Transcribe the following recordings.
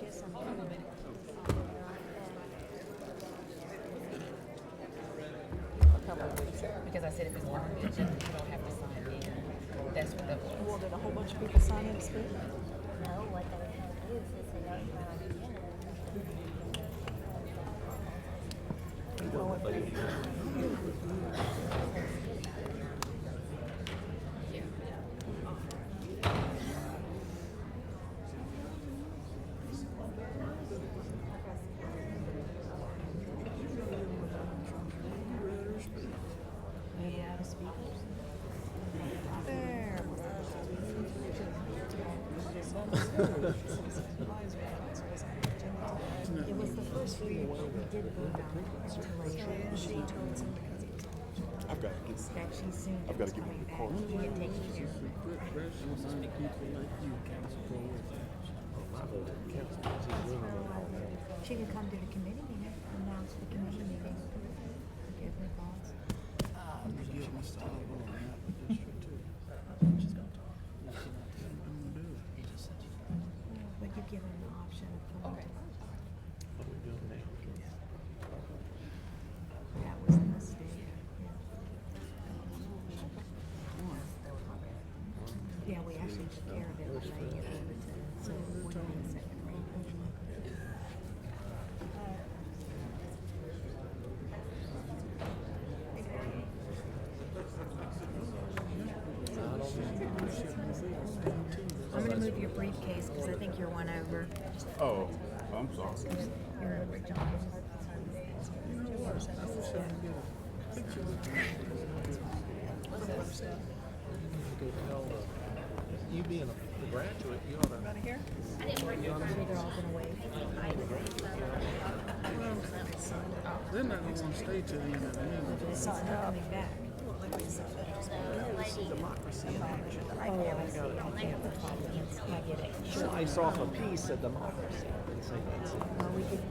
guess I'm Because I said if it's on the agenda, you don't have to sign in. That's what that was. Well, did a whole bunch of people sign in to speak? No, what they would tell you is they know it's not on the agenda. Yeah, the speakers. There. It was the first year we did vote on it. She told some I've got to get. that she soon I've got was to get coming my back. car. He had taken care of it. She could come to the committee meeting, announce the committee meeting, give her thoughts. But you give her an option for that was the mistake. Yeah, we actually took care of it by laying it over to, so it wouldn't be a second rate. I'm gonna move your briefcase because I think you're one over. Oh, I'm sorry. You're over, John. You being a graduate, you ought to. They're all gonna wait. They're not going to stay till the end of the year. They saw her coming back. I get it. Slice off a piece of democracy. And say that's it. Well, we could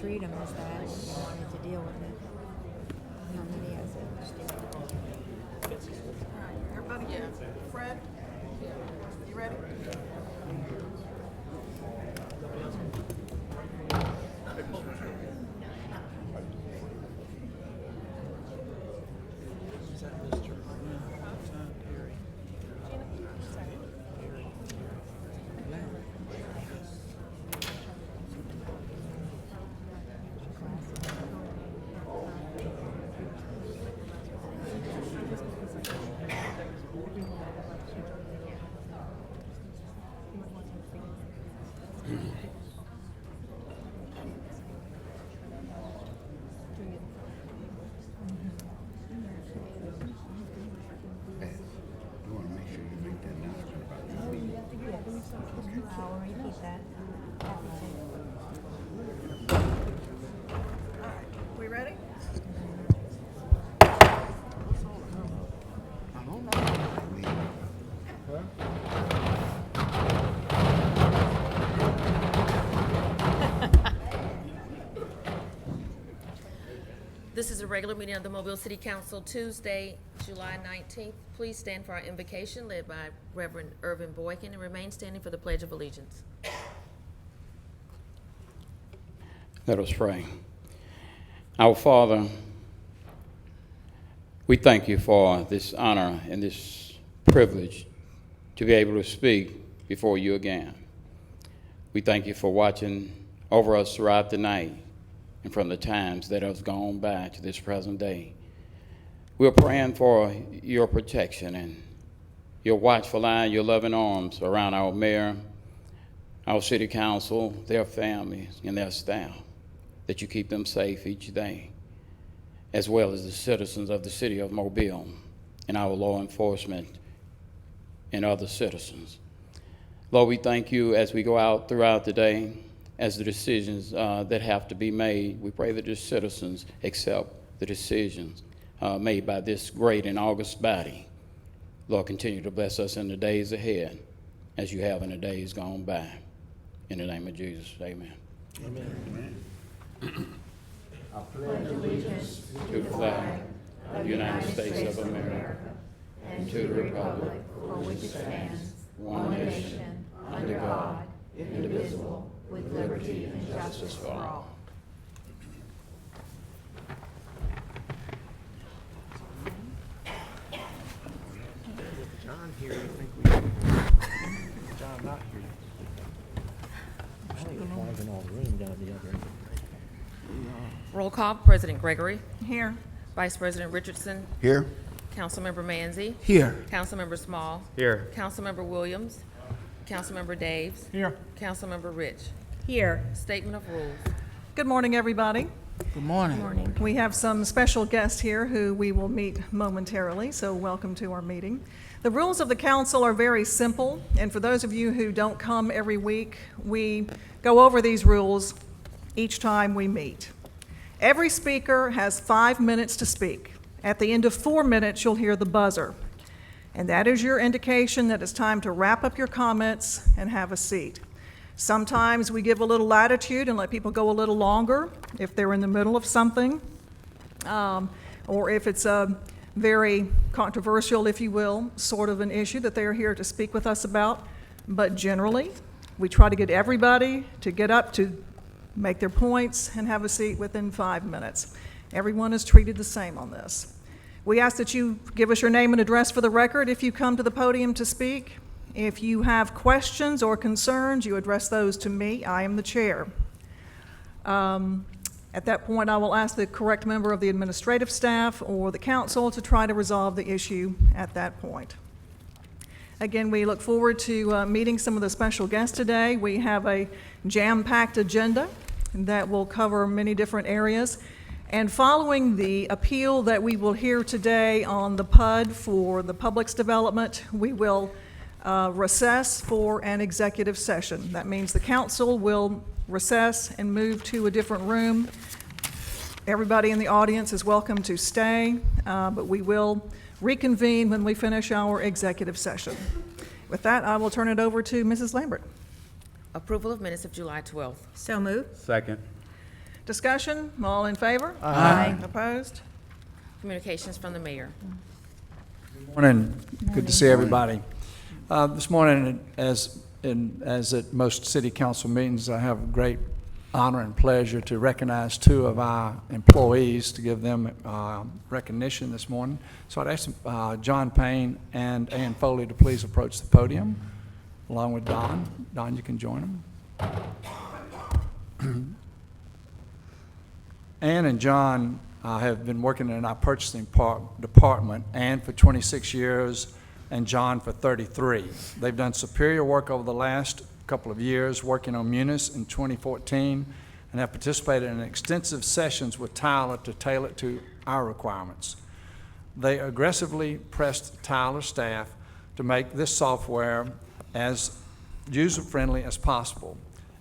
treat them as that if we wanted to deal with it. How many has it? Everybody, Fred, you ready? Is that Mr. Terry? You want to make sure you make that announcement about this meeting. I'll repeat that. We ready? This is a regular meeting of the Mobile City Council, Tuesday, July 19th. Please stand for our invocation led by Reverend Irvin Boykin and remain standing for the Pledge of Allegiance. Let us pray. Our Father, we thank you for this honor and this privilege to be able to speak before you again. We thank you for watching over us throughout the night and from the times that have gone by to this present day. We're praying for your protection and your watchful eye, your loving arms around our mayor, our city council, their families, and their staff, that you keep them safe each day, as well as the citizens of the city of Mobile and our law enforcement and other citizens. Lord, we thank you as we go out throughout the day, as the decisions that have to be made. We pray that the citizens accept the decisions made by this great and august body. Lord, continue to bless us in the days ahead as you have in the days gone by. In the name of Jesus, amen. Amen. To the flag of the United States of America and to the republic For which it stands, one nation, under God, indivisible, with liberty and justice for all. John here, I think we. John not here. I think it's one in all the room down the other end. Roll call, President Gregory, Here. Vice President Richardson, Here? Councilmember Manzi, Here. Councilmember Small, Here. Councilmember Williams, Councilmember Daves, Here. Councilmember Rich. Here. Statement of rules. Good morning, everybody. Good morning. We have some special guests here who we will meet momentarily, so welcome to our meeting. The rules of the council are very simple, and for those of you who don't come every week, we go over these rules each time we meet. Every speaker has 5 minutes to speak. At the end of 4 minutes, you'll hear the buzzer, and that is your indication that it's time to wrap up your comments and have a seat. Sometimes we give a little latitude and let people go a little longer if they're in the middle of something, or if it's a very controversial, if you will, sort of an issue that they're here to speak with us about. But generally, we try to get everybody to get up to make their points and have a seat within 5 minutes. Everyone is treated the same on this. We ask that you give us your name and address for the record if you come to the podium to speak. If you have questions or concerns, you address those to me. I am the chair. At that point, I will ask the correct member of the administrative staff or the council to try to resolve the issue at that point. Again, we look forward to meeting some of the special guests today. We have a jam-packed agenda that will cover many different areas. And following the appeal that we will hear today on the PUD for the Publix development, we will recess for an executive session. That means the council will recess and move to a different room. Everybody in the audience is welcome to stay, but we will reconvene when we finish our executive session. With that, I will turn it over to Mrs. Lambert. Approval of minutes of July 12th. So moved. Second. Discussion, all in favor? Aye. Opposed? Communications from the mayor. Morning. Good to see everybody. This morning, as at most city council meetings, I have great honor and pleasure to recognize 2 of our employees, to give them recognition this morning. So I'd ask John Payne and Ann Foley to please approach the podium, along with Don. Don, you can join them. Ann and John have been working in our purchasing department, Ann for 26 years and John for 33. They've done superior work over the last couple of years, working on Munis in 2014, and have participated in extensive sessions with Tyler to tailor it to our requirements. They aggressively pressed Tyler staff to make this software as user-friendly as possible.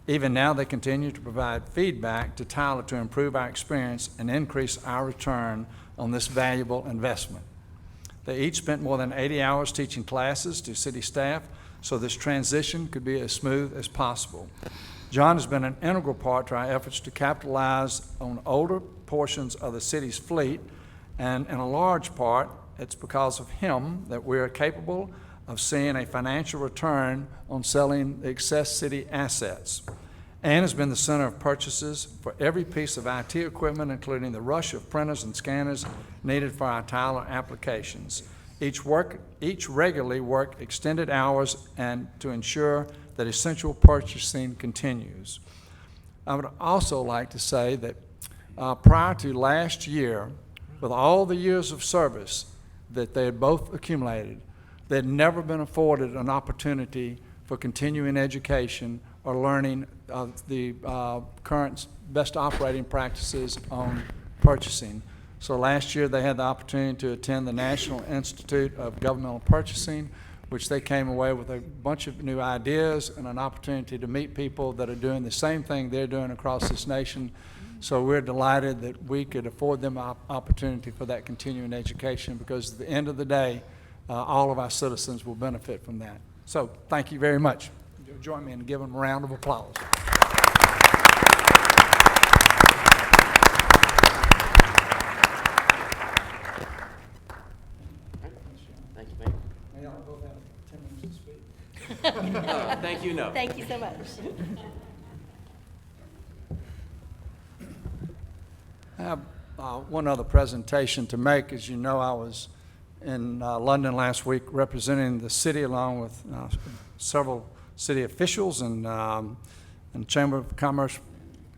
Even now, they continue to provide feedback to Tyler to improve our experience and increase our return on this valuable investment. They each spent more than 80 hours teaching classes to city staff so this transition could be as smooth as possible. John has been an integral part to our efforts to capitalize on older portions of the city's fleet, and in a large part, it's because of him that we are capable of seeing a financial return on selling the excess city assets. Ann has been the center of purchases for every piece of IT equipment, including the rush of printers and scanners needed for our Tyler applications. Each regularly work extended hours and to ensure that essential purchasing continues. I would also like to say that prior to last year, with all the years of service that they had both accumulated, they had never been afforded an opportunity for continuing education or learning the current best operating practices on purchasing. So last year they had the opportunity to attend the National Institute of Governmental Purchasing, which they came away with a bunch of new ideas and an opportunity to meet people that are doing the same thing they're doing across this nation. So we're delighted that we could afford them an opportunity for that continuing education, because at the end of the day, all of our citizens will benefit from that. So thank you very much. Join me in giving them a round of applause. Thank you, Mayor. May y'all both have 10 minutes to speak? Thank you, no. Thank you so much. I have one other presentation to make. As you know, I was in London last week representing the city along with several city officials and Chamber of Commerce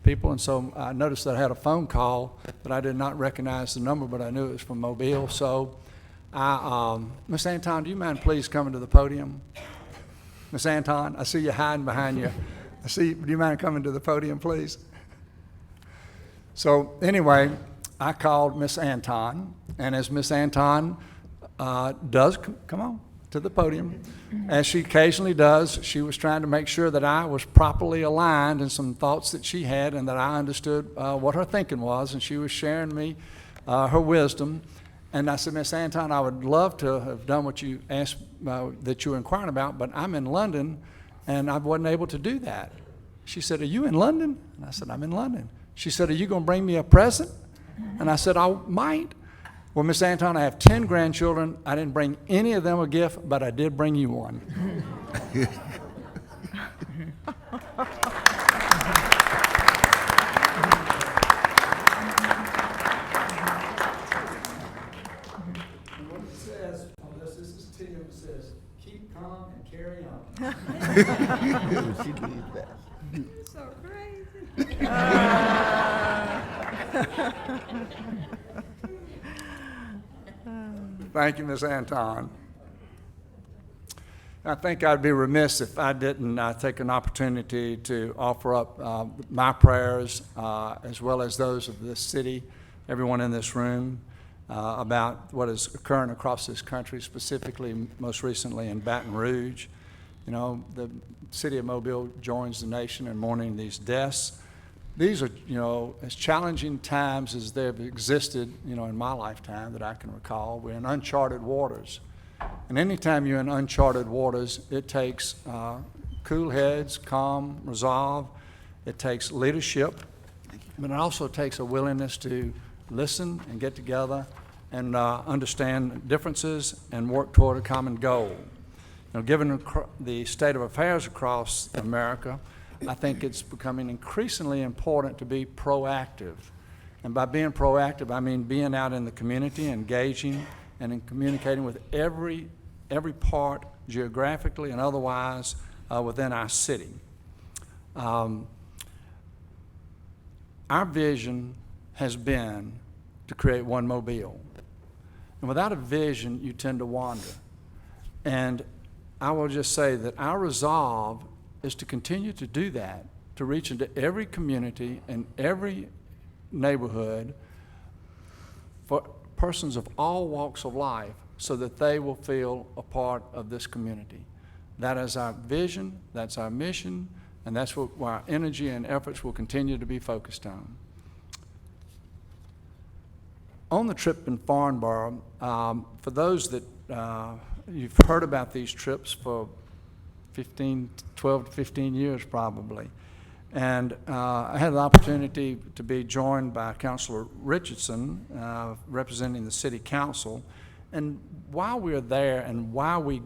people. And so I noticed that I had a phone call, but I did not recognize the number, but I knew it was from Mobile. So Ms. Anton, do you mind please coming to the podium? Ms. Anton, I see you hiding behind you. Do you mind coming to the podium, please? So anyway, I called Miss Anton, and as Miss Anton does, come on to the podium, as she occasionally does, she was trying to make sure that I was properly aligned in some thoughts that she had and that I understood what her thinking was, and she was sharing me her wisdom. And I said, Miss Anton, I would love to have done what you asked, that you were inquiring about, but I'm in London, and I wasn't able to do that. She said, are you in London? And I said, I'm in London. She said, are you going to bring me a present? And I said, I might. Well, Miss Anton, I have 10 grandchildren. I didn't bring any of them a gift, but I did bring you one. This is Tim. It says, keep calm and carry on. She did that. So crazy. Thank you, Ms. Anton. I think I'd be remiss if I didn't take an opportunity to offer up my prayers, as well as those of this city, everyone in this room, about what is occurring across this country, specifically most recently in Baton Rouge. You know, the city of Mobile joins the nation in mourning these deaths. These are, you know, as challenging times as they've existed, you know, in my lifetime that I can recall. We're in uncharted waters. And anytime you're in uncharted waters, it takes cool heads, calm resolve. It takes leadership, but it also takes a willingness to listen and get together and understand differences and work toward a common goal. You know, given the state of affairs across America, I think it's becoming increasingly important to be proactive. And by being proactive, I mean being out in the community, engaging and in communicating with every part, geographically and otherwise, within our city. Our vision has been to create one Mobile. And without a vision, you tend to wander. And I will just say that our resolve is to continue to do that, to reach into every community and every neighborhood for persons of all walks of life so that they will feel a part of this community. That is our vision, that's our mission, and that's what our energy and efforts will continue to be focused on. On the trip in Farnborough, for those that you've heard about these trips for 12 to 15 years probably. And I had the opportunity to be joined by Councilor Richardson, representing the City Council. And while we're there and while we're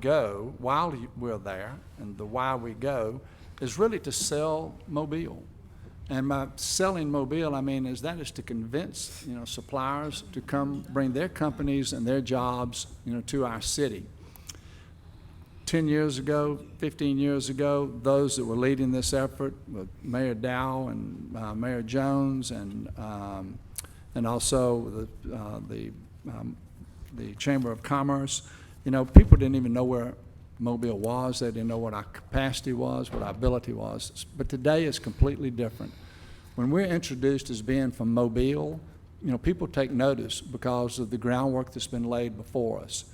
there, and the why we go, is really to sell Mobile. And by selling Mobile, I mean is to convince, you know, suppliers to come bring their companies and their jobs, you know, to our city. 10 years ago, 15 years ago, those that were leading this effort with Mayor Dow and Mayor Jones and also the Chamber of Commerce, you know, people didn't even know where Mobile was. They didn't know what our capacity was, what our ability was. But today it's completely different. When we're introduced as being from Mobile, you know, people take notice because of the groundwork that's been laid before us.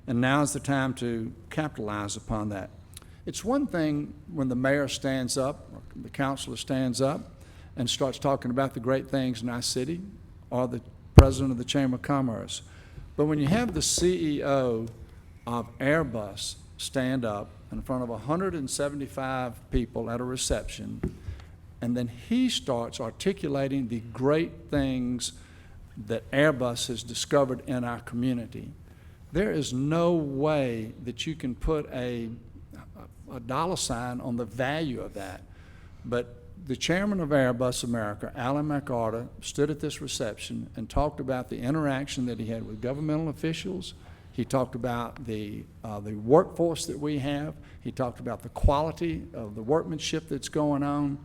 And now's the time to capitalize upon that. It's one thing when the mayor stands up, or the councilor stands up and starts talking about the great things in our city, or the president of the Chamber of Commerce. But when you have the CEO of Airbus stand up in front of 175 people at a reception, and then he starts articulating the great things that Airbus has discovered in our community, there is no way that you can put a a dollar sign on the value of that. But the chairman of Airbus America, Alan McArthur, stood at this reception and talked about the interaction that he had with governmental officials. He talked about the workforce that we have. He talked about the quality of the workmanship that's going on.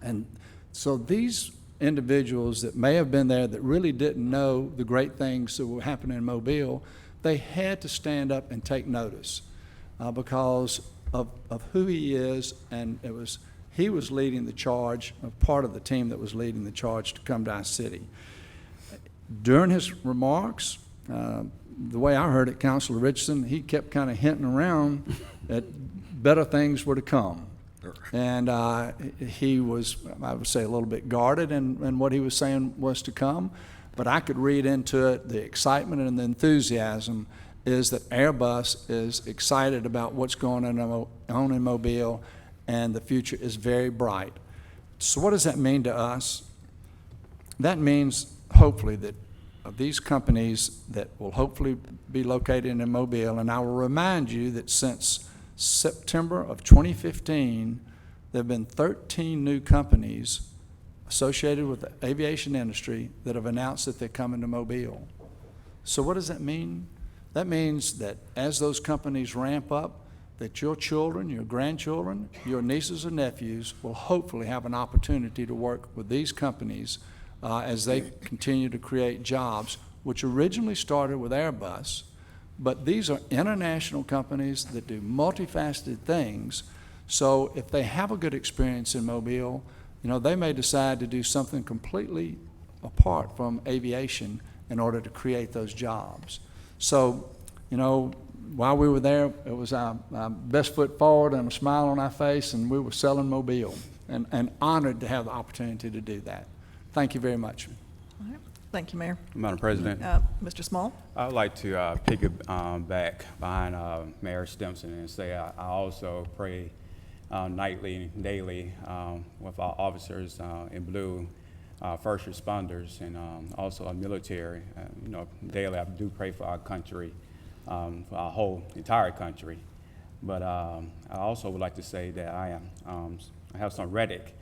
And so these individuals that may have been there that really didn't know the great things that were happening in Mobile, they had to stand up and take notice because of who he is, and he was leading the charge, part of the team that was leading the charge to come to our city. During his remarks, the way I heard it, Councilor Richardson, he kept kind of hinting around that better things were to come. And he was, I would say, a little bit guarded in what he was saying was to come, but I could read into it the excitement and the enthusiasm is that Airbus is excited about what's going on in Mobile, and the future is very bright. So what does that mean to us? That means, hopefully, that of these companies that will hopefully be located in Mobile, and I will remind you that since September of 2015, there have been 13 new companies associated with the aviation industry that have announced that they're coming to Mobile. So what does that mean? That means that as those companies ramp up, that your children, your grandchildren, your nieces and nephews will hopefully have an opportunity to work with these companies as they continue to create jobs, which originally started with Airbus. But these are international companies that do multifaceted things. So if they have a good experience in Mobile, they may decide to do something completely apart from aviation in order to create those jobs. So, while we were there, it was our best foot forward and a smile on our face, and we were selling Mobile, and honored to have the opportunity to do that. Thank you very much. All right. Thank you, Mayor. Madam President, Mr. Small? I would like to pick back behind Mayor Stimson and say I also pray nightly and daily with our officers in blue, first responders, and also our military. Daily I do pray for our country, for our whole entire country. But I also would like to say that I have some rhetoric.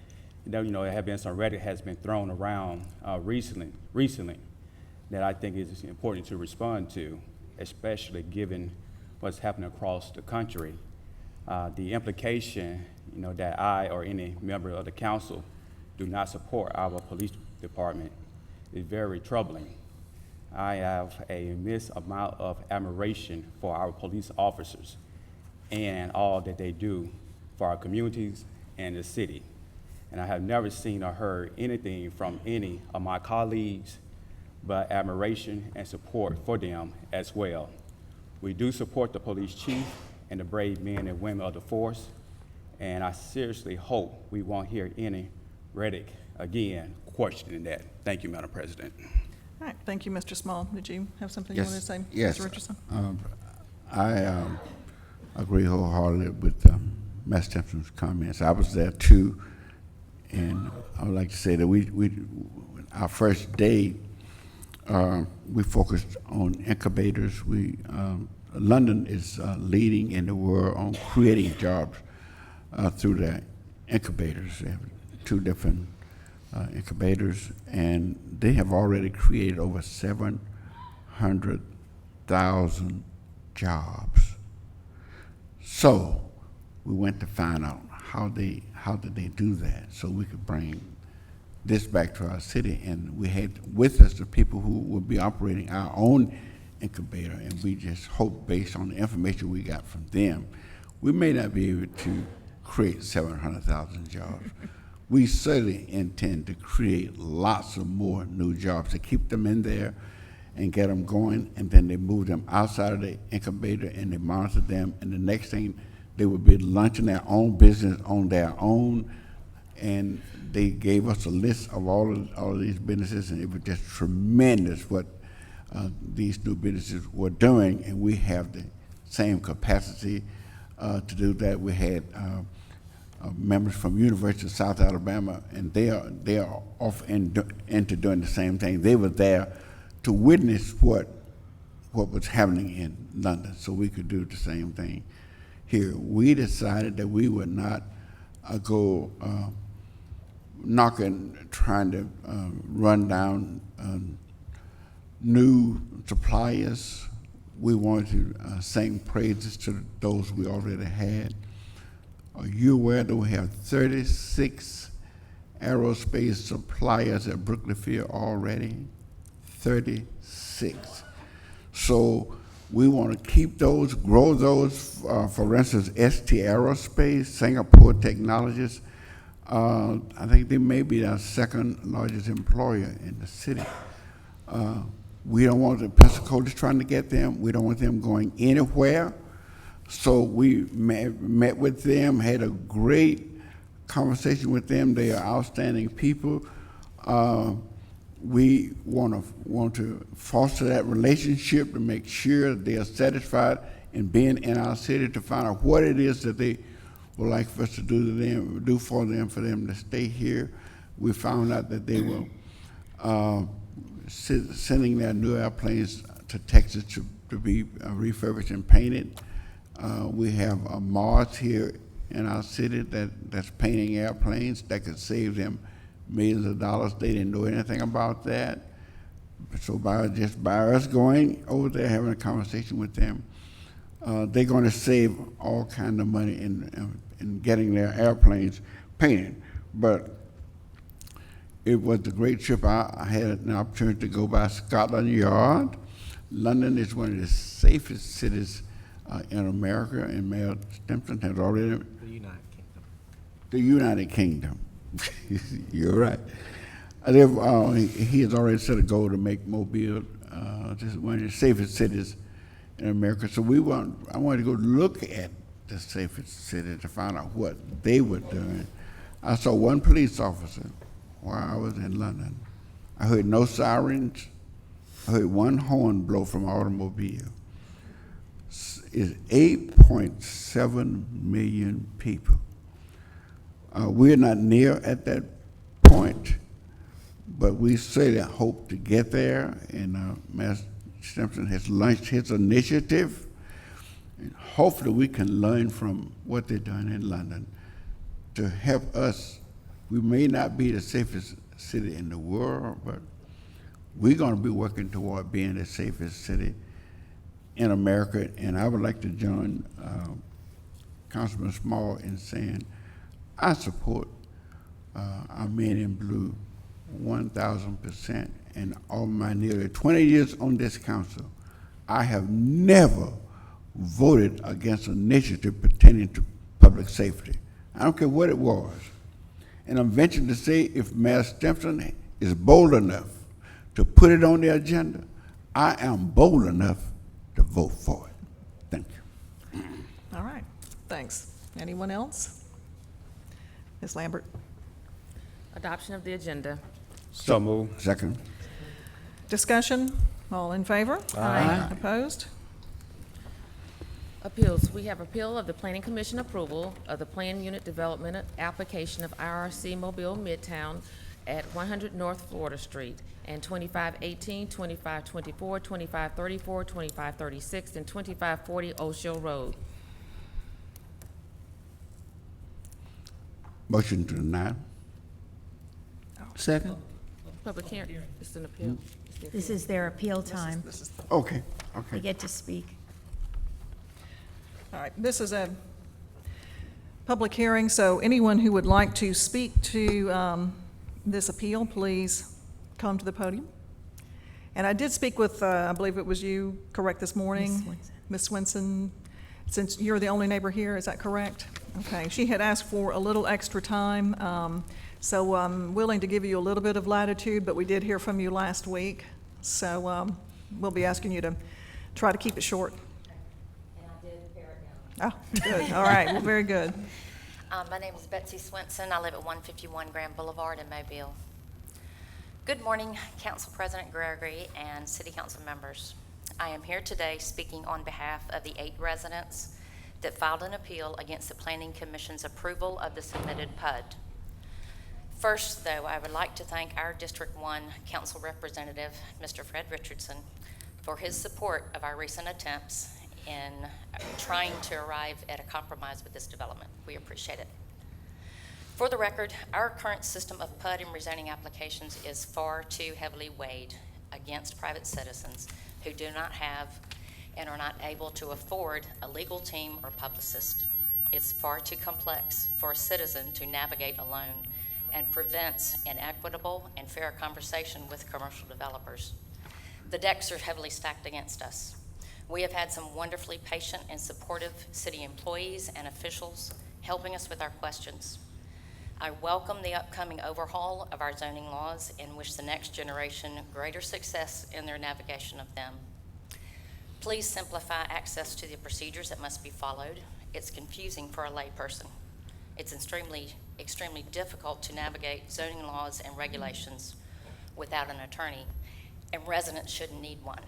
There have been some rhetoric has been thrown around recently that I think is important to respond to, especially given what's happening across the country. The implication, that I or any member of the council do not support our police department is very troubling. I have a immense amount of admiration for our police officers and all that they do for our communities and the city. And I have never seen or heard anything from any of my colleagues but admiration and support for them as well. We do support the police chief and the brave men and women of the force, and I seriously hope we won't hear any rhetoric again questioning that. Thank you, Madam President. All right, thank you, Mr. Small. Did you have something Yes, you wanted to say, yes. Mr. Richardson? I agree wholeheartedly with Ms. Stimson's comments. I was there too, and I would like to say that we our first day, we focused on incubators. London is leading in the world on creating jobs through the incubators. They have 2 different incubators, and they have already created over 700,000 jobs. So we went to find out how did they do that, so we could bring this back to our city. And we had with us the people who would be operating our own incubator, and we just hope, based on the information we got from them, we may not be able to create 700,000 jobs. We certainly intend to create lots of more new jobs to keep them in there and get them going, and then they move them outside of the incubator and they monitor them, and the next thing they would be launching their own business on their own. And they gave us a list of all of these businesses, and it was just tremendous what these new businesses were doing, and we have the same capacity to do that. We had members from University of South Alabama, and they are off into doing the same thing. They were there to witness what was happening in London, so we could do the same thing here. We decided that we would not go trying to run down new suppliers. We wanted to sing praises to those we already had. Are you aware that we have 36 aerospace suppliers at Brooklyn Field already? 36. So we want to keep those, grow those. For instance, ST Aerospace, Singapore Technologies, I think they may be our second largest employer in the city. We don't want the Pensacola trying to get them. We don't want them going anywhere. So we met with them, had a great conversation with them. They are outstanding people. We want to foster that relationship to make sure they are satisfied in being in our city, to find out what it is that they would like for us to do for them to stay here. We found out that they were sending their new airplanes to Texas to be refurbished and painted. We have a Mars here in our city that's painting airplanes that could save them millions of dollars. They didn't know anything about that. So by us going over there, having a conversation with them, they're going to save all kind of money in getting their airplanes painted. But it was a great trip. I had an opportunity to go by Scotland Yard. London is one of the safest cities in America, and Mayor Stimpson has already... The United Kingdom. The United Kingdom. You're right. He has already set a goal to make Mobile just one of the safest cities in America. So I wanted to go look at the safest city to find out what they were doing. I saw one police officer while I was in London. I heard no sirens. I heard one horn blow from an automobile. It's 8.7 million people. We're not near at that point, but we certainly hope to get there. And Master Stimpson has launched his initiative. And hopefully we can learn from what they're doing in London to help us. We may not be the safest city in the world, but we're going to be working toward being the safest city in America. And I would like to join Councilman Small in saying I support our men in blue 1,000%. In all my nearly 20 years on this council, I have never voted against an initiative pertaining to public safety. I don't care what it was. And I'm venturing to say if Mayor Stimpson is bold enough to put it on the agenda, I am bold enough to vote for it. Thank you. All right, thanks. Anyone else? Ms. Lambert? Adoption of the agenda. So moved. Second. Discussion? All in favor? Aye. Opposed? Appeals. We have appeal of the Planning Commission approval of the Plan Unit Development application of IRC Mobile Midtown at 100 North Florida Street and 2518, 2524, 2534, 2536, and 2540 O'Shell Road. Motion to deny. Second. Public hearing. It's an appeal. It's the This appeal. is their appeal time. Okay. They Okay. get to speak. All right, this is a public hearing, so anyone who would like to speak to this appeal, please come to the podium. And I did speak with, I believe it was you, correct, this morning? Ms. Swenson. Ms. Swenson, since you're the only neighbor here, is that correct? Okay, she had asked for a little extra time, so I'm willing to give you a little bit of latitude, but we did hear from you last week, so we'll be asking you to try to keep it short. And I did pare it down. Oh, good, all right, well, very good. My name is Betsy Swenson. I live at 151 Grand Boulevard in Mobile. Good morning, Council President Gregory and City Council members. I am here today speaking on behalf of the 8 residents that filed an appeal against the Planning Commission's approval of the submitted PUD. First, though, I would like to thank our District 1 Council Representative, Mr. Fred Richardson, for his support of our recent attempts in trying to arrive at a compromise with this development. We appreciate it. For the record, our current system of PUD and rezoning applications is far too heavily weighed against private citizens who do not have and are not able to afford a legal team or publicist. It's far too complex for a citizen to navigate alone and prevents an equitable and fair conversation with commercial developers. The decks are heavily stacked against us. We have had some wonderfully patient and supportive city employees and officials helping us with our questions. I welcome the upcoming overhaul of our zoning laws and wish the next generation greater success in their navigation of them. Please simplify access to the procedures that must be followed. It's confusing for a layperson. It's extremely difficult to navigate zoning laws and regulations without an attorney, and residents shouldn't need one.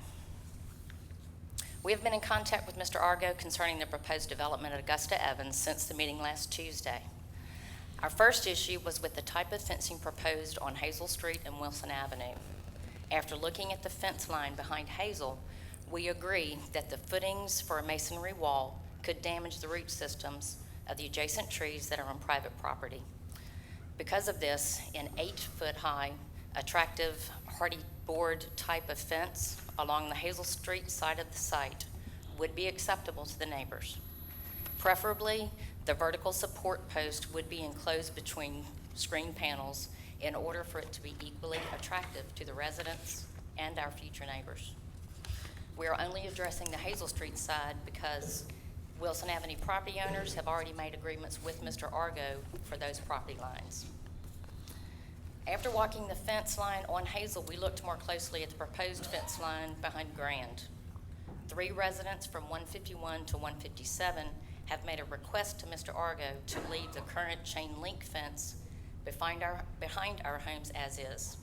We have been in contact with Mr. Argo concerning the proposed development at Augusta Evans since the meeting last Tuesday. Our first issue was with the type of fencing proposed on Hazel Street and Wilson Avenue. After looking at the fence line behind Hazel, we agree that the footings for a masonry wall could damage the root systems of the adjacent trees that are on private property. Because of this, an 8-foot-high, attractive, hardy board type of fence along the Hazel Street side of the site would be acceptable to the neighbors. Preferably, the vertical support post would be enclosed between screen panels in order for it to be equally attractive to the residents and our future neighbors. We are only addressing the Hazel Street side because Wilson Avenue property owners have already made agreements with Mr. Argo for those property lines. After walking the fence line on Hazel, we looked more closely at the proposed fence line behind Grand. 3 residents from 151 to 157 have made a request to Mr. Argo to leave the current chain link fence behind our homes as is.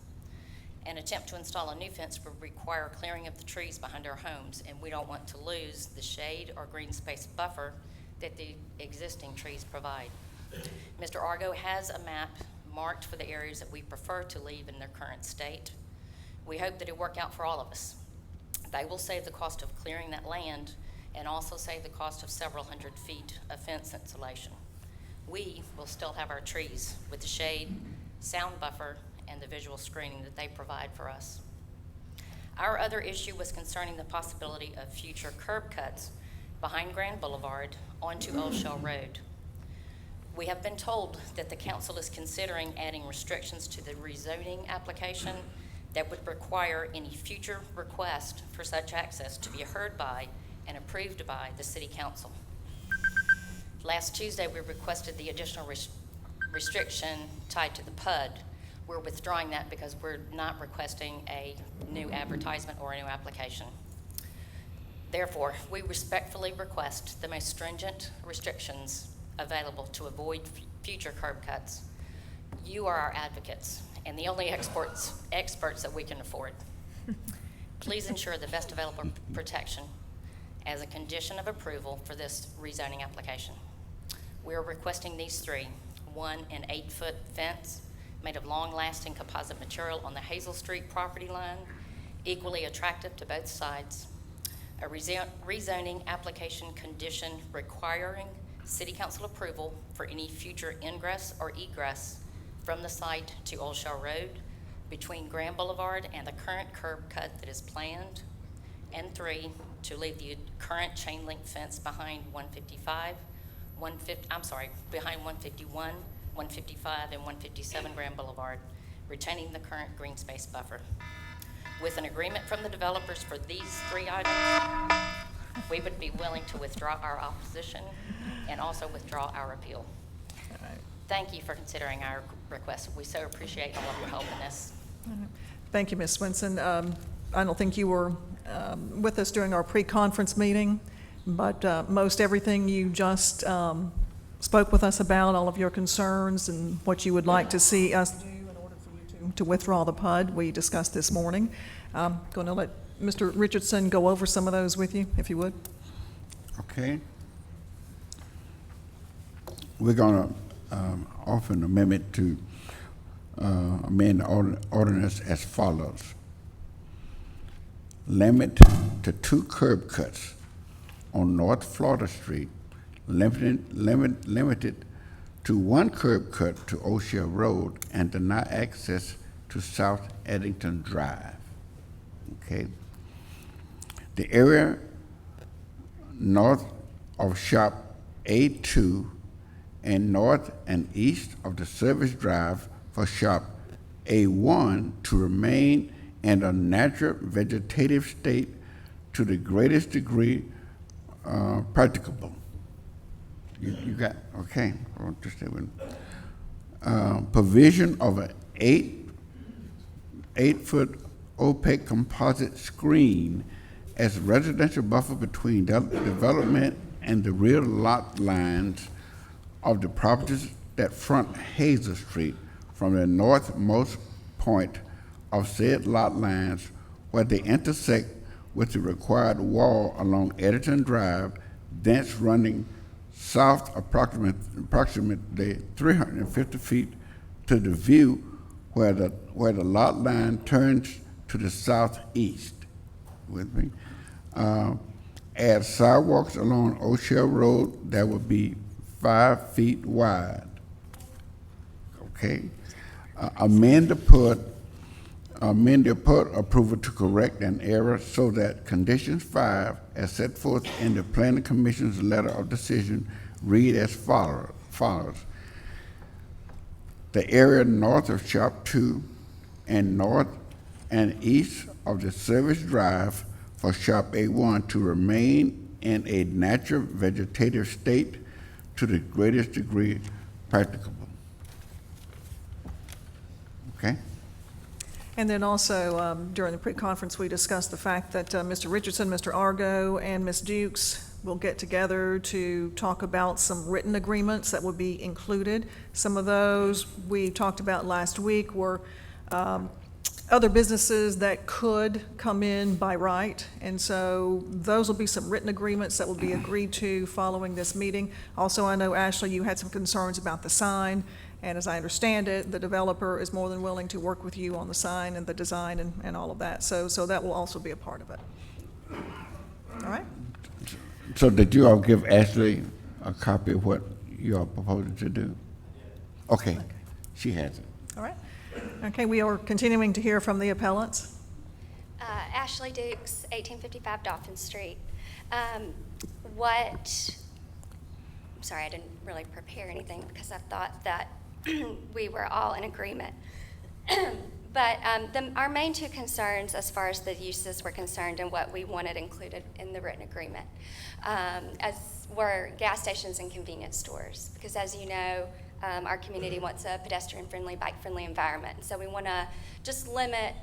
An attempt to install a new fence would require clearing of the trees behind our homes, and we don't want to lose the shade or green space buffer that the existing trees provide. Mr. Argo has a map marked for the areas that we prefer to leave in their current state. We hope that it'll work out for all of us. They will save the cost of clearing that land and also save the cost of several hundred feet of fence insulation. We will still have our trees with the shade, sound buffer, and the visual screening that they provide for us. Our other issue was concerning the possibility of future curb cuts behind Grand Boulevard onto Old Shell Road. We have been told that the council is considering adding restrictions to the rezoning application that would require any future request for such access to be heard by and approved by the City Council. Last Tuesday, we requested the additional restriction tied to the PUD. We're withdrawing that because we're not requesting a new advertisement or a new application. Therefore, we respectfully request the most stringent restrictions available to avoid future curb cuts. You are our advocates and the only experts that we can afford. Please ensure the best available protection as a condition of approval for this rezoning application. We are requesting these 3. 1, an 8-foot fence made of long-lasting composite material on the Hazel Street property line, equally attractive to both sides. A rezoning application condition requiring City Council approval for any future ingress or egress from the site to Old Shell Road between Grand Boulevard and the current curb cut that is planned. And 3, to leave the current chain link fence behind behind 151, 155, and 157 Grand Boulevard, retaining the current green space buffer. With an agreement from the developers for these 3 items, we would be willing to withdraw our opposition and also withdraw our appeal. Thank you for considering our request. We so appreciate all of your help in this. Thank you, Ms. Swenson. I don't think you were with us during our pre-conference meeting, but most everything you just spoke with us about, all of your concerns and what you would like to see us do in order for you to withdraw the PUD, we discussed this morning. I'm going to let Mr. Richardson go over some of those with you, if you would. Okay. We're going to offer an amendment to amend the ordinance as follows. Limit to 2 curb cuts on North Florida Street, limited to one curb cut to O'Shea Road and deny access to South Eddington Drive. Okay. The area north of Shop A2 and north and east of the service drive for Shop A1 to remain in a natural vegetative state to the greatest degree practicable. You got, okay, I want to stay with provision of an 8-foot opaque composite screen as residential buffer between development and the rear lot lines of the properties that front Hazel Street from the northmost point of said lot lines where they intersect with the required wall along Eddington Drive, thence running south approximately 350 feet to the view where the lot line turns to the southeast. With me? Add sidewalks along O'Shea Road that will be 5 feet wide. Okay. Amend the PUD approval to correct an error so that conditions 5, as set forth in the Planning Commission's letter of decision, read as follows. The area north of Shop 2 and north and east of the service drive for Shop A1 to remain in a natural vegetative state to the greatest degree practicable. Okay? And then also, during the pre-conference, we discussed the fact that Mr. Richardson, Mr. Argo, and Ms. Dukes will get together to talk about some written agreements that will be included. Some of those we talked about last week were other businesses that could come in by right. And so those will be some written agreements that will be agreed to following this meeting. Also, I know, Ashley, you had some concerns about the sign. And as I understand it, the developer is more than willing to work with you on the sign and the design and all of that. So that will also be a part of it. All right? So did you all give Ashley a copy of what you are proposing to do? Okay. She has it. All right. Okay, we are continuing to hear from the appellants. Ashley Dukes, 1855 Dolphin Street. I'm sorry, I didn't really prepare anything because I thought that we were all in agreement. But our main two concerns as far as the uses were concerned and what we wanted included in the written agreement as were gas stations and convenience stores. Because as you know, our community wants a pedestrian-friendly, bike-friendly environment. So we want to just limit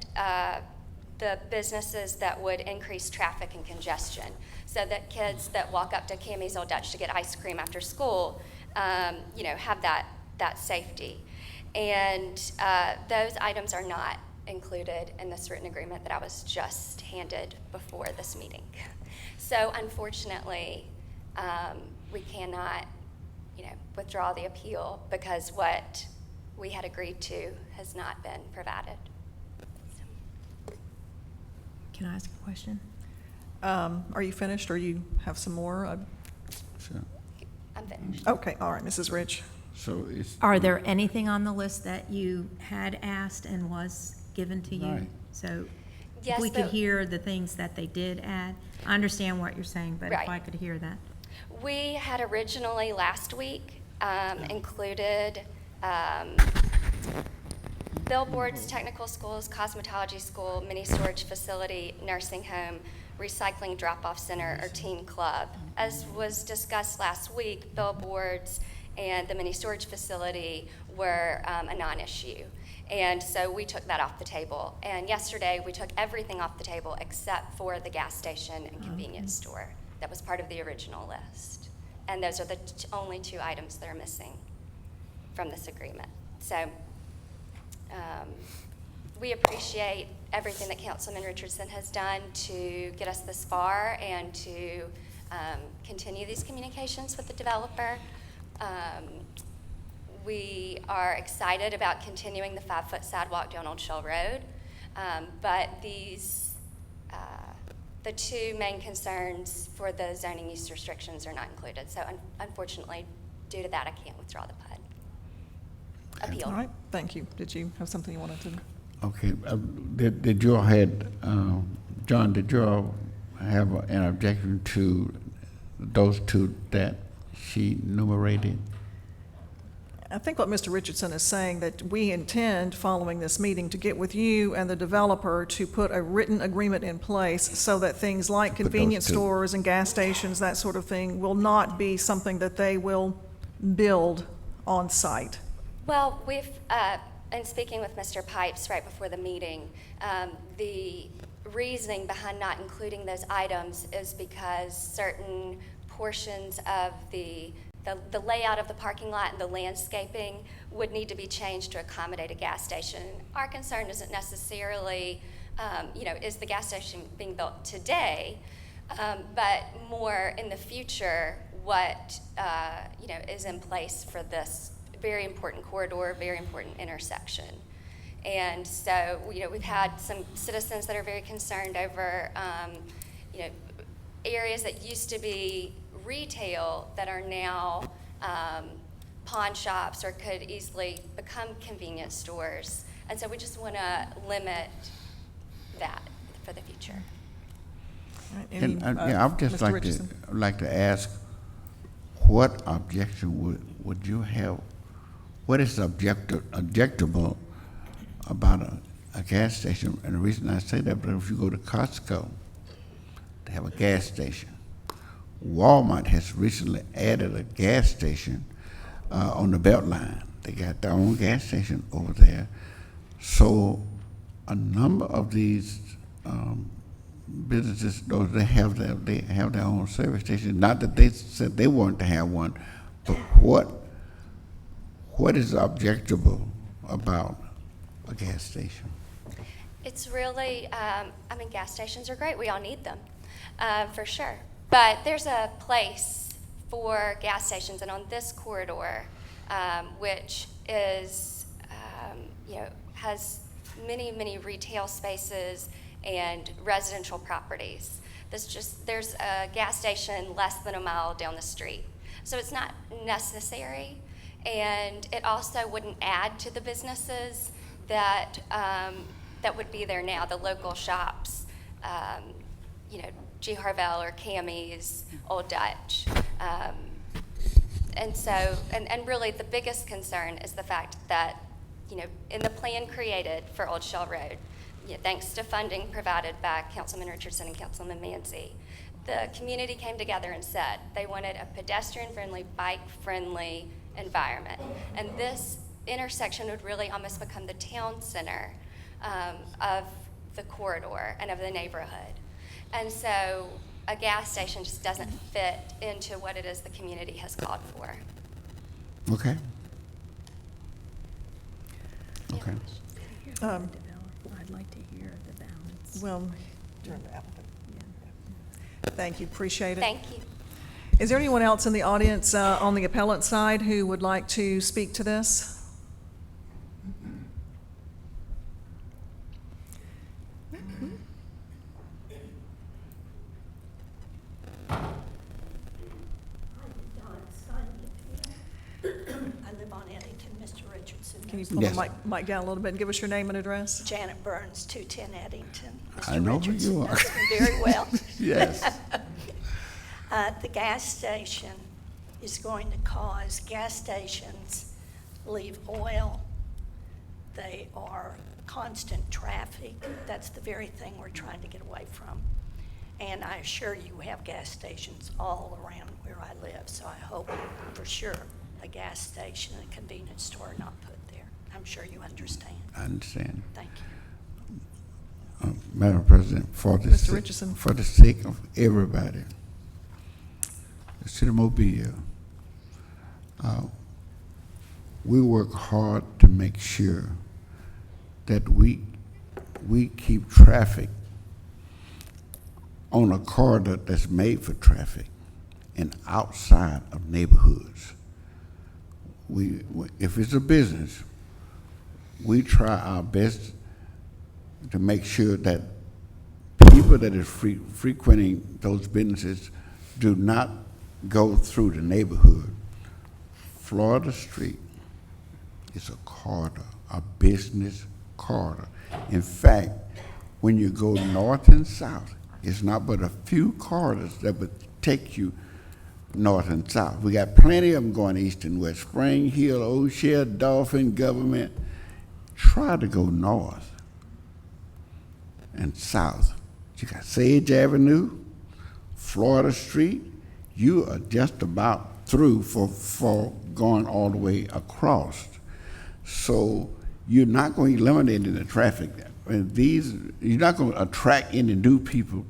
the businesses that would increase traffic and congestion so that kids that walk up to Cammy's Old Dutch to get ice cream after school, have that safety. And those items are not included in this written agreement that I was just handed before this meeting. So unfortunately, we cannot, withdraw the appeal because what we had agreed to has not been provided. Can I ask a question? Are you finished or you have some more? Sure. I'm finished. Okay, all right, Mrs. Rich. So it's. Are there anything on the list that you had asked and was given to you? Right. So if Yes, we could but- hear the things that they did add. I understand what you're saying, but if Right. I could hear that. We had originally last week included billboards, technical schools, cosmetology school, mini storage facility, nursing home, recycling drop-off center, or teen club. As was discussed last week, billboards and the mini storage facility were a non-issue. And so we took that off the table. And yesterday, we took everything off the table except for the gas station and convenience store that was part of the original list. And those are the only two items that are missing from this agreement. So we appreciate everything that Councilman Richardson has done to get us this far and to continue these communications with the developer. We are excited about continuing the 5-foot sidewalk down Old Shell Road, but the two main concerns for the zoning use restrictions are not included. So unfortunately, due to that, I can't withdraw the PUD appeal. All right, thank you. Did you have something you wanted to? Okay, did you all had, John, did you all have an objection to those two that she enumerated? I think what Mr. Richardson is saying, that we intend, following this meeting, to get with you and the developer to put a written agreement in place so that things like Put those convenience two. stores and gas stations, that sort of thing, will not be something that they will build on site. Well, we've, in speaking with Mr. Pipes right before the meeting, the reasoning behind not including those items is because certain portions of the layout of the parking lot and the landscaping would need to be changed to accommodate a gas station. Our concern isn't necessarily, is the gas station being built today, but more in the future, what, is in place for this very important corridor, very important intersection. And so, we've had some citizens that are very concerned over, areas that used to be retail that are now pawn shops or could easily become convenience stores. And so we just want to limit that for the future. All right, And, any, yeah, I would just Mr. like Richardson? to ask, what objection would you have? What is objectable about a gas station? And the reason I say that, but if you go to Costco, they have a gas station. Walmart has recently added a gas station on the Beltline. They got their own gas station over there. So a number of these businesses, those they have their own service station. Not that they said they wanted to have one, but what is objectable about a gas station? It's really, gas stations are great. We all need them, for sure. But there's a place for gas stations, and on this corridor, which is, has many, many retail spaces and residential properties. There's a gas station less than a mile down the street. So it's not necessary, and it also wouldn't add to the businesses that, that would be there now, the local shops, G. Harvell or Cammy's, Old Dutch. And so, and really the biggest concern is the fact that, in the plan created for Old Shell Road, thanks to funding provided by Councilman Richardson and Councilman Mancy, the community came together and said they wanted a pedestrian-friendly, bike-friendly environment. And this intersection would really almost become the town center of the corridor and of the neighborhood. And so a gas station just doesn't fit into what it is the community has called for. Okay. Okay. I'd like to hear the balance. Well, thank you, appreciate it. Thank you. Is there anyone else in the audience on the appellant side who would like to speak to this? I live on Eddington, Mr. Richardson. Can you pull Yes. the mic down a little bit and give us your name and address? Janet Burns, 210 Eddington. I know who you are. Mr. Richardson knows me very well. Yes. The gas station is going to cause gas stations leave oil. They are constant traffic. That's the very thing we're trying to get away from. And I assure you, we have gas stations all around where I live, so I hope for sure a gas station and a convenience store are not put there. I'm sure you understand. I understand. Thank you. Madam President, for the Mr. Richardson. for the sake of everybody, the city of Mobile, we work hard to make sure that we keep traffic on a corridor that's made for traffic and outside of neighborhoods. If it's a business, we try our best to make sure that people that is frequenting those businesses do not go through the neighborhood. Florida Street is a corridor, a business corridor. In fact, when you go north and south, it's not but a few corridors that would take you north and south. We got plenty of them going east and west. Spring Hill, O'Shea, Dolphin, Government. Try to go north and south. You got Sage Avenue, Florida Street. You are just about through for going all the way across. So you're not going to eliminate the traffic. And you're not going to attract any new people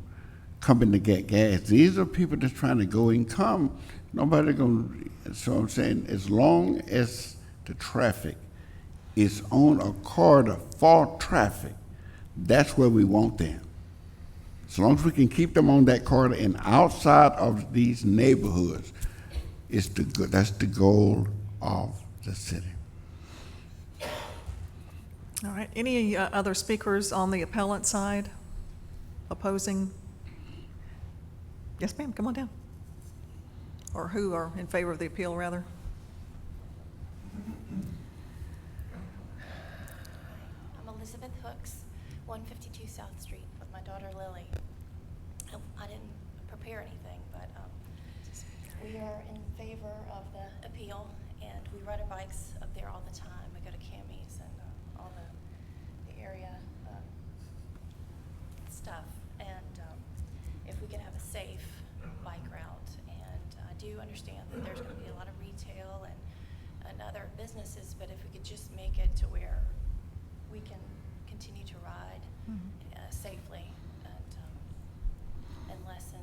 coming to get gas. These are people that's trying to go and come. Nobody going to, so I'm saying, as long as the traffic is on a corridor for traffic, that's where we want them. As long as we can keep them on that corridor and outside of these neighborhoods, that's the goal of the city. All right, any other speakers on the appellant side opposing? Yes, ma'am, come on down. Or who are in favor of the appeal, rather? I'm Elizabeth Hooks, 152 South Street with my daughter Lily. I didn't prepare anything, but we are in favor of the appeal, and we ride our bikes up there all the time. We go to Cammy's and all the area stuff, and if we could have a safe bike route, and I do understand that there's going to be a lot of retail and other businesses, but if we could just make it to where we can continue to ride safely and lessen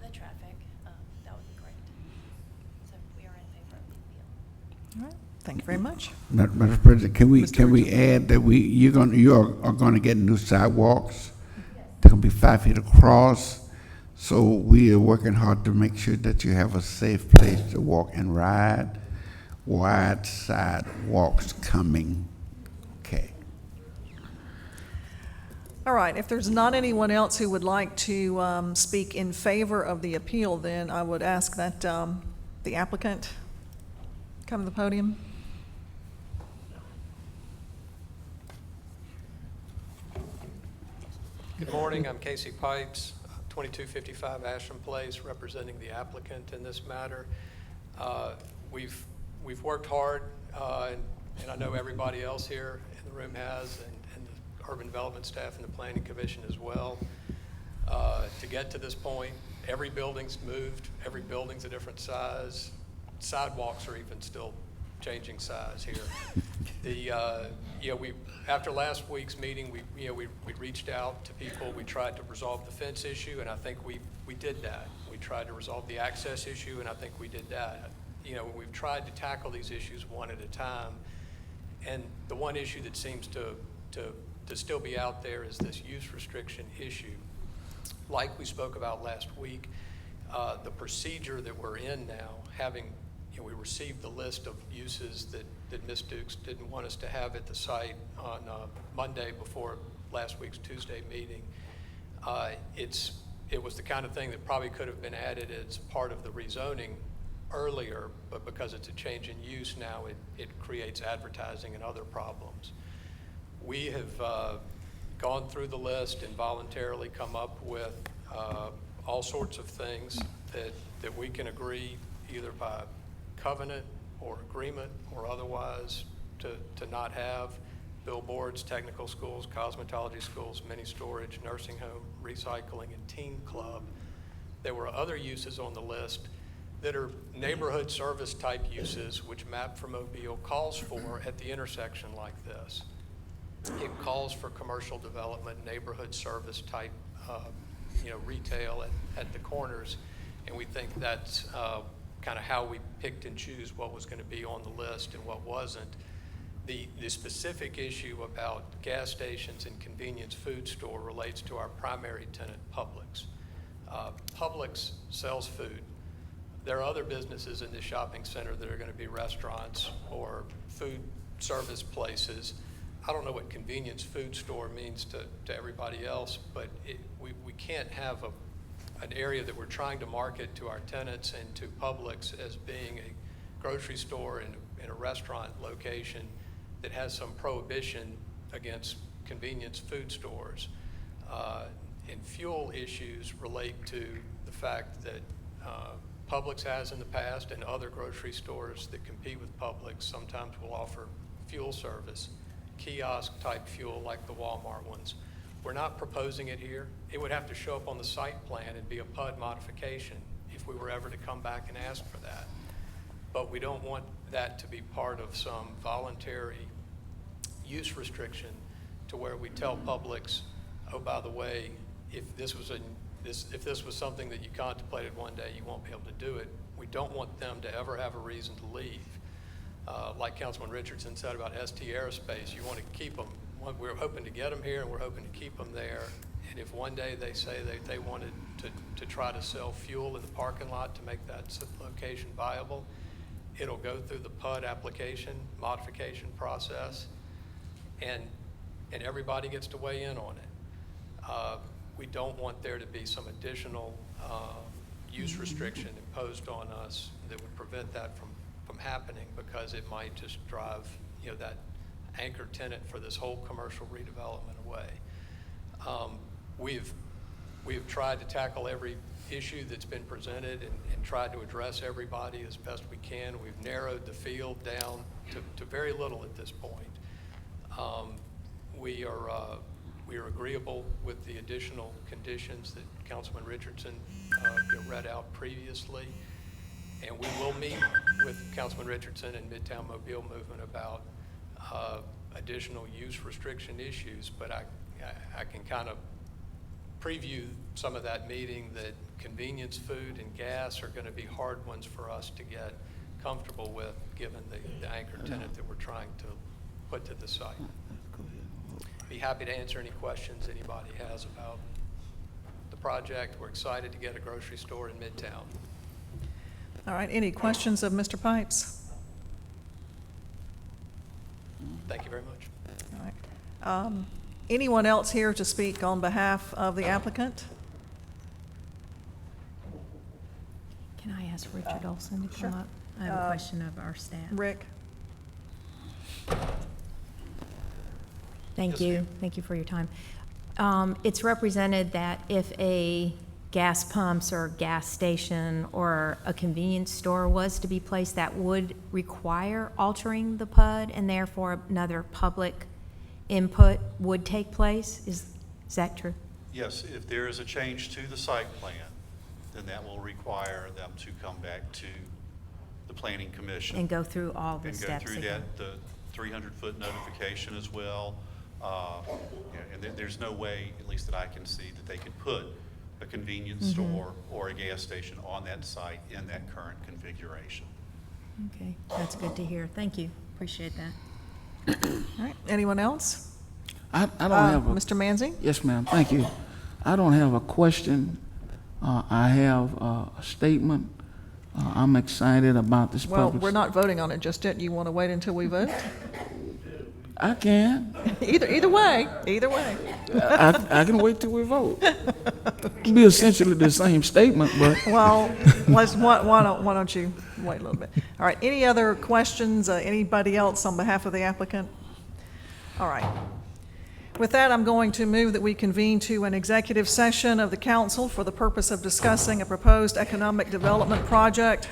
the traffic, that would be great. So we are in favor of the appeal. All right, thank you very much. Madam President, can we add that you are going to get new sidewalks? They're going to be 5 feet across. So we are working hard to make sure that you have a safe place to walk and ride. Wide sidewalks coming. Okay. All right, if there's not anyone else who would like to speak in favor of the appeal, then I would ask that the applicant come to the podium. Good morning, I'm Casey Pipes, 2255 Ashland Place, representing the applicant in this matter. We've worked hard, and I know everybody else here in the room has, and the urban development staff and the planning commission as well, to get to this point. Every building's moved, every building's a different size. Sidewalks are even still changing size here. After last week's meeting, we reached out to people. We tried to resolve the fence issue, and I think we did that. We tried to resolve the access issue, and I think we did that. We've tried to tackle these issues one at a time, and the one issue that seems to still be out there is this use restriction issue. Like we spoke about last week, the procedure that we're in now, we received the list of uses that Ms. Dukes didn't want us to have at the site on Monday before last week's Tuesday meeting. It was the kind of thing that probably could have been added as part of the rezoning earlier, but because it's a change in use now, it creates advertising and other problems. We have gone through the list and voluntarily come up with all sorts of things that we can agree either by covenant or agreement or otherwise to not have: billboards, technical schools, cosmetology schools, mini storage, nursing home, recycling, and teen club. There were other uses on the list that are neighborhood service type uses, which Map for Mobile calls for at the intersection like this. It calls for commercial development, neighborhood service type, retail at the corners, and we think that's kind of how we picked and choose what was going to be on the list and what wasn't. The specific issue about gas stations and convenience food store relates to our primary tenant, Publix. Publix sells food. There are other businesses in this shopping center that are going to be restaurants or food service places I don't know what convenience food store means to everybody else, but we can't have an area that we're trying to market to our tenants and to Publix as being a grocery store and a restaurant location that has some prohibition against convenience food stores. And fuel issues relate to the fact that Publix has in the past, and other grocery stores that compete with Publix sometimes will offer fuel service, kiosk-type fuel like the Walmart ones. We're not proposing it here. It would have to show up on the site plan and be a PUD modification if we were ever to come back and ask for that. But we don't want that to be part of some voluntary use restriction to where we tell Publix, oh, by the way, if this was something that you contemplated one day, you won't be able to do it. We don't want them to ever have a reason to leave. Like Councilman Richardson said about ST Aerospace, you want to keep them. We're hoping to get them here, and we're hoping to keep them there. And if one day they say they wanted to try to sell fuel in the parking lot to make that location viable, it'll go through the PUD application modification process, and everybody gets to weigh in on it. We don't want there to be some additional use restriction imposed on us that would prevent that from happening, because it might just drive that anchor tenant for this whole commercial redevelopment away. We've tried to tackle every issue that's been presented and tried to address everybody as best we can. We've narrowed the field down to very little at this point. We are agreeable with the additional conditions that Councilman Richardson read out previously. And we will meet with Councilman Richardson and Midtown Mobile Movement about additional use restriction issues, but I can kind of preview some of that meeting that convenience food and gas are going to be hard ones for us to get comfortable with, given the anchor tenant that we're trying to put to the site. Be happy to answer any questions anybody has about the project. We're excited to get a grocery store in Midtown. All right, any questions of Mr. Pipes? Thank you very much. All right. Anyone else here to speak on behalf of the applicant? Can I ask Richard Olson to come Sure. up? I have a question of our staff. Rick? Thank you. Thank you for your time. It's represented that if a gas pumps or gas station or a convenience store was to be placed, that would require altering the PUD, and therefore another public input would take place? Is that true? Yes, if there is a change to the site plan, then that will require them to come back to the Planning Commission. And go through all the and steps go through again. the 300-foot notification as well. And there's no way, at least that I can see, that they could put a convenience store or a gas station on that site in that current configuration. Okay, that's good to hear. Thank you. Appreciate that. All right, anyone else? I don't have a... Mr. Manzi? Yes, ma'am, thank you. I don't have a question. I have a statement. I'm excited about this Well, public... we're not voting on it just yet. You want to wait until we vote? I can. Either way, either way. I can wait till we vote. It'll be essentially the same statement, but... Well, why don't you wait a little bit? All right, any other questions? Anybody else on behalf of the applicant? All right. With that, I'm going to move that we convene to an executive session of the council for the purpose of discussing a proposed economic development project.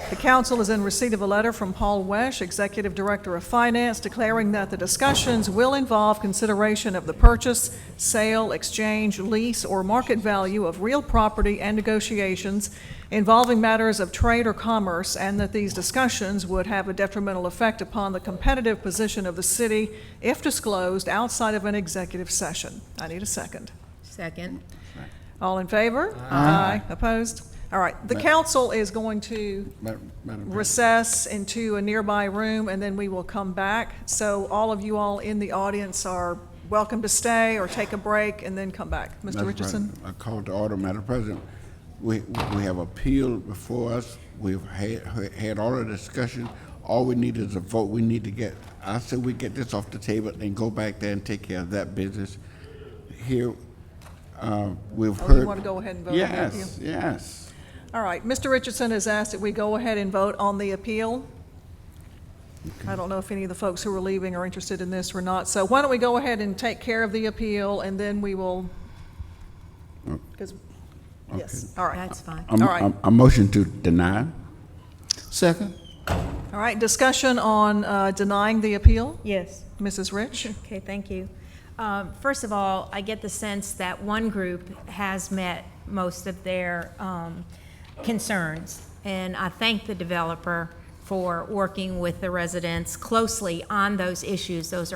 The council is in receipt of a letter from Paul Wesch, Executive Director of Finance, declaring that the discussions will involve consideration of the purchase, sale, exchange, lease, or market value of real property and negotiations involving matters of trade or commerce, and that these discussions would have a detrimental effect upon the competitive position of the city if disclosed outside of an executive session. I need a second. Second. All in favor? Aye. Opposed? All right, the council is going to recess into a nearby room, and then we will come back. So all of you all in the audience are welcome to stay or take a break and then come back. Mr. Richardson? I call to order, Madam President. We have appeal before us. We've had all the discussion. all we need is a vote. We need to get, I said we get this off the table and go back there and take care of that business. Here, we've heard. You want to go ahead and vote on the appeal? Yes, yes. All right, Mr. Richardson has asked that we go ahead and vote on the appeal. I don't know if any of the folks who are leaving are interested in this or not, so why don't we go ahead and take care of the appeal, and then we will, because, yes, all right. That's fine. All right. A motion to deny. Second? All right, discussion on denying the appeal? Yes. Mrs. Rich? Okay, thank you. First of all, I get the sense that one group has met most of their concerns, and I thank the developer for working with the residents closely on those issues. Those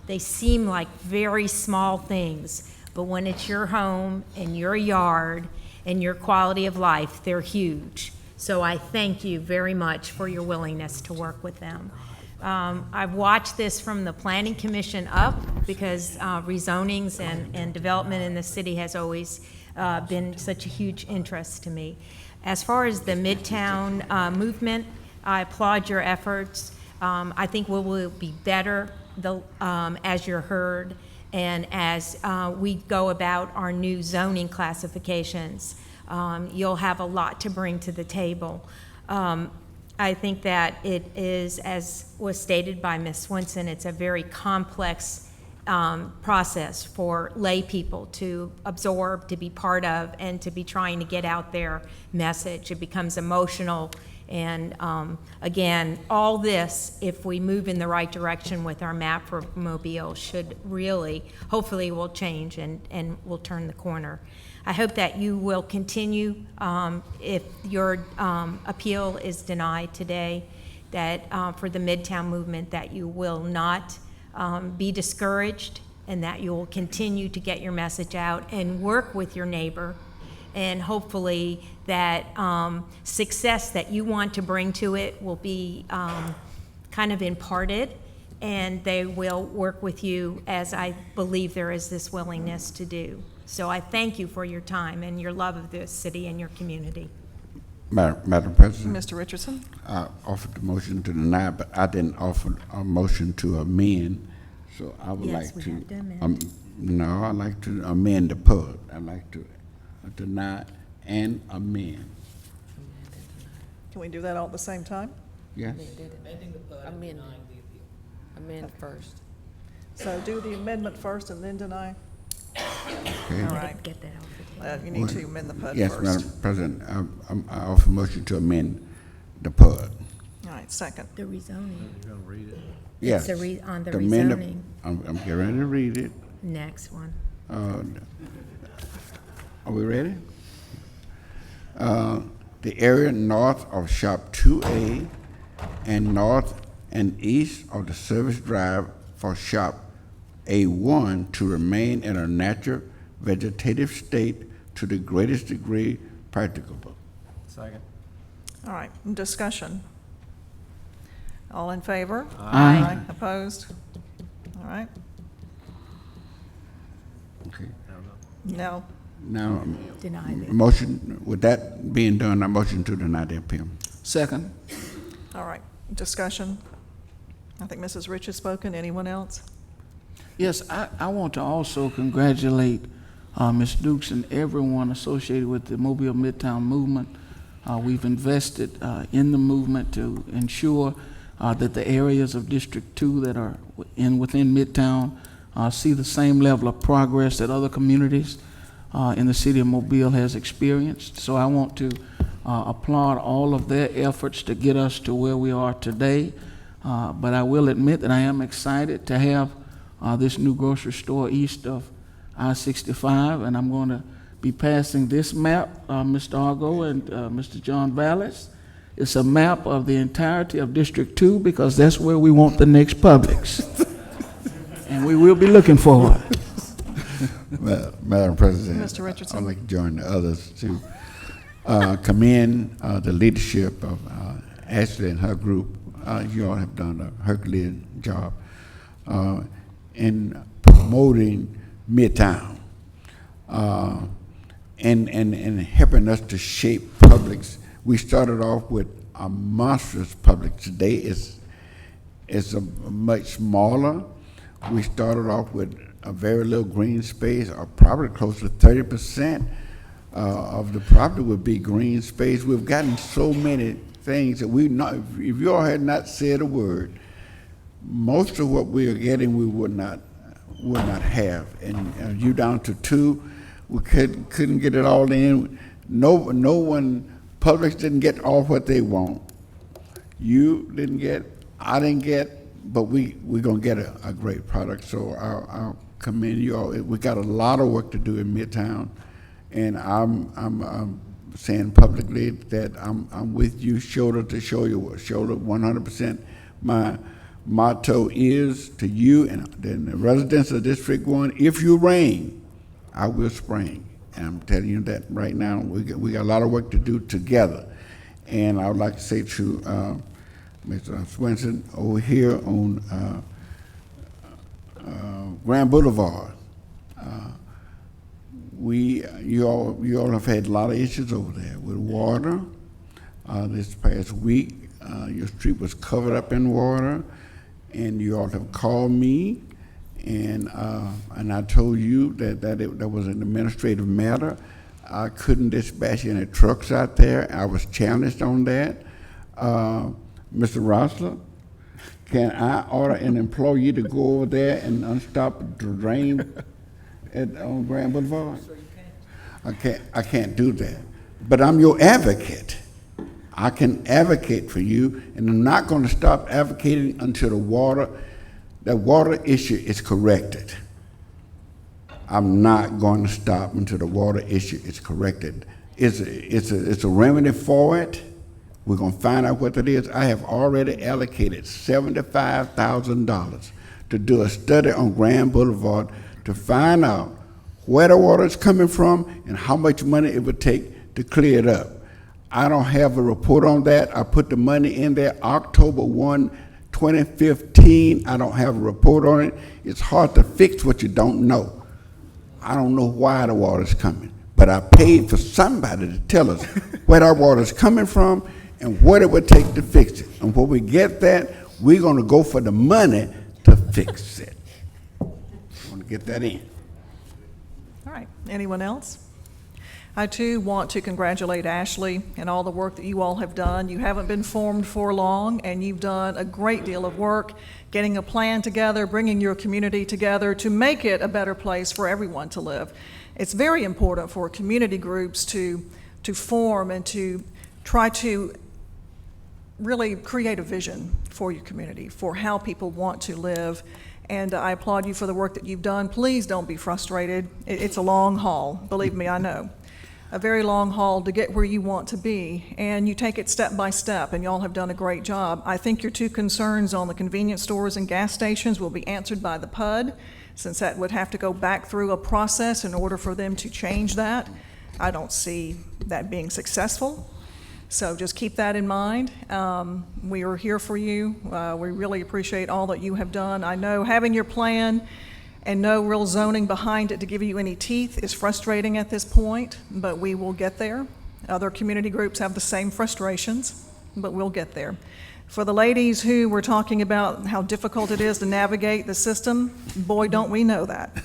they seem like very small things, but when it's your home and your yard and your quality of life, they're huge. So I thank you very much for your willingness to work with them. I've watched this from the Planning Commission up because rezonings and development in the city has always been such a huge interest to me. As far as the Midtown movement, I applaud your efforts. I think we will be better as you're heard and as we go about our new zoning classifications. You'll have a lot to bring to the table. I think that it is, as was stated by Ms. Swenson, it's a very complex process for lay people to absorb, to be part of, and to be trying to get out their message. It becomes emotional. And again, all this, if we move in the right direction with our map for Mobile, should really, hopefully will change and will turn the corner. I hope that you will continue, if your appeal is denied today, that for the Midtown movement, that you will not be discouraged and that you will continue to get your message out and work with your neighbor, and hopefully that success that you want to bring to it will be kind of imparted, and they will work with you, as I believe there is this willingness to do. So I thank you for your time and your love of this city and your community. Madam President. Mr. Richardson? I offered the motion to deny, but I didn't offer a motion to amend. So I would Yes, like we to. have to amend. No, I'd like to amend the PUD. I'd like to deny and amend. Can we do that all at the same time? Yes? Amend first. So do the amendment first and then deny? Okay. All right. Get that off the You need to amend the PUD Yes, first. Madam President, I offer a motion to amend the PUD. All right, second. The rezoning. Yes. It's on the amend rezoning. I'm getting ready to read it. Next one. Are we ready? The area north of Shop 2A and north and east of the service drive for Shop A1 to remain in a natural vegetative state to the greatest degree practicable. Second. All right, discussion. All in favor? Aye. Opposed? All right, Okay. no. Now, Deny it. motion, with that being done, I motion to deny the appeal. Second? All right, discussion. I think Mrs. Rich has spoken. Anyone else? Yes, I want to also congratulate Ms. Dukes and everyone associated with the Mobile Midtown movement. We've invested in the movement to ensure that the areas of District 2 that are within Midtown see the same level of progress that other communities in the city of Mobile has experienced. So I want to applaud all of their efforts to get us to where we are today. But I will admit that I am excited to have this new grocery store east of I-65, and I'm going to be passing this map, Mr. Argo and Mr. John Vallis. It's a map of the entirety of District 2 because that's where we want the next Publix. And we will be looking for it. Madam President. Mr. Richardson. I'd like to join the others to commend the leadership of Ashley and her group. You all have done a Herculean job in promoting Midtown and helping us to shape Publix. We started off with a monstrous public. Today it's a much smaller. We started off with a very little green space, or probably close to 30% of the property would be green space. We've gotten so many things that we not. If you all had not said a word, most of what we are getting we would not have. And you down to 2, we couldn't get it all in. No one. Publix didn't get all what they want. You didn't get, I didn't get, but we're gonna get a great product. So I'll commend you all. We got a lot of work to do in Midtown, and I'm saying publicly that I'm with you shoulder to shoulder 100%. My motto is to you and the residents of District 1, if you rain, I will spring. And I'm telling you that right now, we got a lot of work to do together. And I would like to say to Mr. Swenson over here on Grand Boulevard, you all have had a lot of issues over there with water. This past week, your street was covered up in water, and you all have called me. And I told you that was an administrative matter. I couldn't dispatch any trucks out there. I was challenged on that. Mr. Rossler, can I order an employee to go over there and unstop the drain on Grand Boulevard? I can't do that. But I'm your advocate. I can advocate for you, and I'm not going to stop advocating until the water issue is corrected. I'm not going to stop until the water issue is corrected. It's a remedy for it. We're going to find out what it is. I have already allocated $75,000 to do a study on Grand Boulevard to find out where the water is coming from and how much money it would take to clear it up. I don't have a report on that. I put the money in there October 1, 2015. I don't have a report on it. It's hard to fix what you don't know. I don't know why the water is coming, but I paid for somebody to tell us where that water is coming from and what it would take to fix it. And when we get that, we're going to go for the money to fix it. I want to get that in. All right, anyone else? I too want to congratulate Ashley and all the work that you all have done. You haven't been formed for long, and you've done a great deal of work getting a plan together, bringing your community together to make it a better place for everyone to live. It's very important for community groups to form and to try to really create a vision for your community, for how people want to live. And I applaud you for the work that you've done. Please don't be frustrated. It's a long haul, believe me, I know. A very long haul to get where you want to be, and you take it step by step, and y'all have done a great job. I think your 2 concerns on the convenience stores and gas stations will be answered by the PUD, since that would have to go back through a process in order for them to change that. I don't see that being successful, so just keep that in mind. We are here for you. We really appreciate all that you have done. I know having your plan and no real zoning behind it to give you any teeth is frustrating at this point, but we will get there. Other community groups have the same frustrations, but we'll get there. For the ladies who were talking about how difficult it is to navigate the system, boy, don't we know that.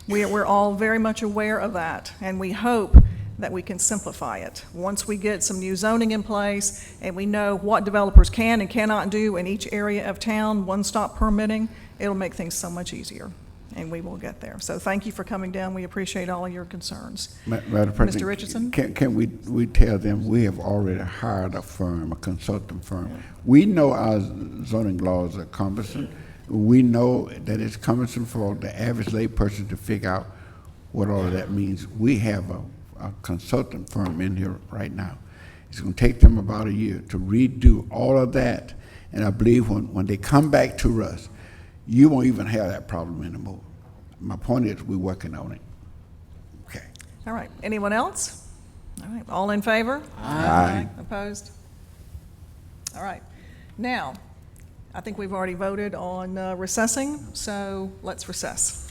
We're all very much aware of that, and we hope that we can simplify it. Once we get some new zoning in place and we know what developers can and cannot do in each area of town, one-stop permitting, it'll make things so much easier, and we will get there. So thank you for coming down. We appreciate all of your concerns. Madam President, Mr. Richardson? Can we tell them we have already hired a firm, a consultant firm. Yeah. We know our zoning laws are cumbersome. We know that it's cumbersome for the average lay person to figure out what all of that means. We have a consultant firm in here right now. It's going to take them about a year to redo all of that, and I believe when they come back to us, you won't even have that problem anymore. My point is, we're working on it. Okay. All right. Anyone else? All right. All in favor? Aye. Opposed? All right. Now, I think we've already voted on recessing, so let's recess.